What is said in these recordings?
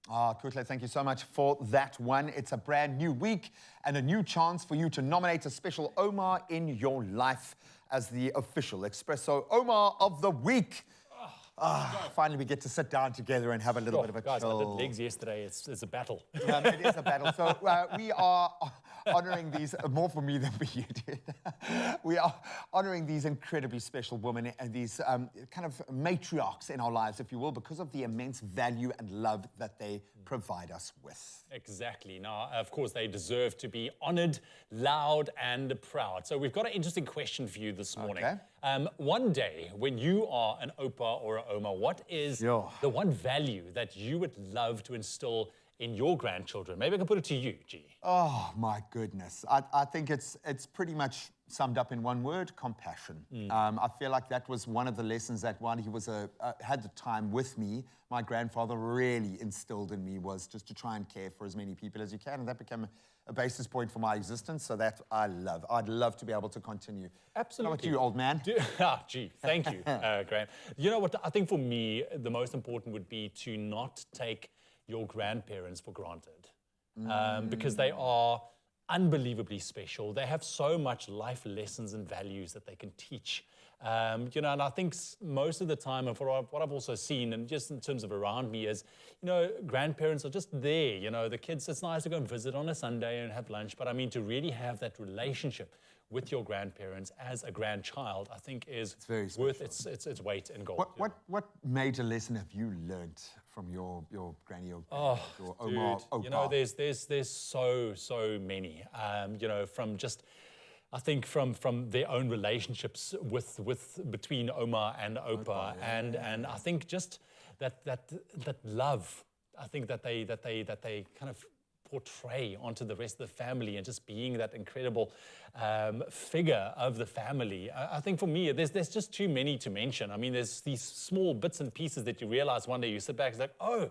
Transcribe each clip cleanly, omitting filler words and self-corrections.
Kutle, thank you so much for that one. It's a brand new week and a new chance for you to nominate a special Ouma in your life as the official Expresso Ouma of the Week. Finally, we get to sit down together and have a little bit of a guys, chill. I did legs yesterday. It's a battle. It is a battle. So we are honoring these, more for me than for you, dude. We are honoring these incredibly special women and these kind of matriarchs in our lives, if you will, because of the immense value and love that they provide us with. Exactly. Now, of course, they deserve to be honored, loud, and proud. So we've got an interesting question for you this morning. Okay. One day, when you are an Opa or an Oma, what is the one value that you would love to instill in your grandchildren? Maybe I can put it to you, G. Oh, my goodness. I think it's pretty much summed up in one word: compassion. I feel like that was one of the lessons that while he was had the time with me, my grandfather really instilled in me, was just to try and care for as many people as you can, and that became a basis point for my existence. So that I love. I'd love to be able to continue. Absolutely. How about you, old man? Gee, thank you, Graham. You know what? I think for me, the most important would be to not take your grandparents for granted, because they are unbelievably special. They have so much life lessons and values that they can teach. You know, and I think most of the time, and for what I've also seen, and just in terms of around me, is, you know, grandparents are just there. You know, the kids, it's nice to go and visit on a Sunday and have lunch, but I mean, to really have that relationship with your grandparents as a grandchild, I think is worth its weight in gold. What major lesson have you learned from your granny or your Oma? Opa? You know, there's so many. You know, from just, I think from their own relationships between Oma and Opa, and I think just that love, I think that they kind of portray onto the rest of the family, and just being that incredible figure of the family. I think for me, there's just too many to mention. I mean, there's these small bits and pieces that you realize one day, you sit back, it's like, oh,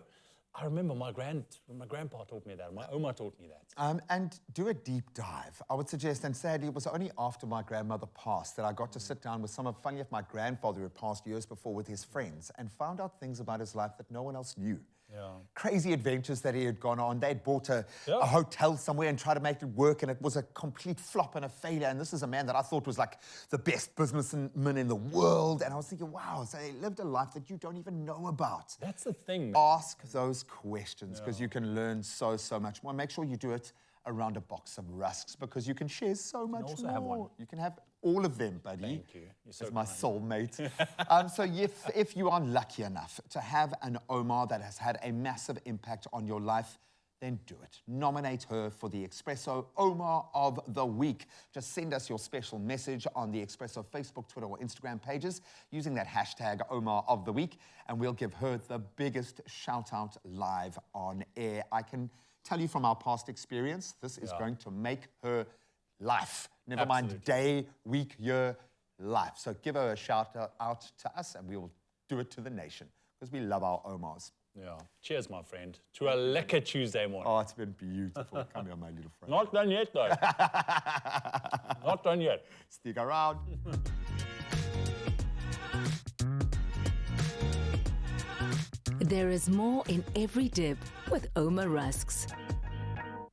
I remember my grandpa taught me that, my Oma taught me that. And do a deep dive. I would suggest, and sadly, it was only after my grandmother passed that I got to sit down with funny enough, my grandfather, who had passed years before, with his friends, and found out things about his life that no one else knew. Yeah. Crazy adventures that he had gone on. They'd bought a hotel somewhere and tried to make it work, and it was a complete flop and a failure. And this is a man that I thought was like the best businessman in the world. And I was thinking, wow, so they lived a life that you don't even know about. That's the thing, man. Ask those questions, because you can learn so much more. Make sure you do it around a box of rusks, because you can share so much also more. have one. You can have all of them, buddy. Thank you. You're so As my kind. soulmate. So if you are lucky enough to have an Oma that has had a massive impact on your life, then do it. Nominate her for the Expresso Oma of the Week. Just send us your special message on the Expresso Facebook, Twitter, or Instagram pages using that hashtag Oma of the Week, and we'll give her the biggest shout out live on air. I can tell you from our past experience, this is going to make her life. Never mind day, week, year, life. So give her a shout out to us, and we will do it to the nation, because we love our Omas. Yeah. Cheers, my friend, to a lekker Tuesday morning. Oh, it's been beautiful. Come here, my little friend. Not done yet, though. Not done yet. Stick around. There is more in every dip with Ouma Rusks.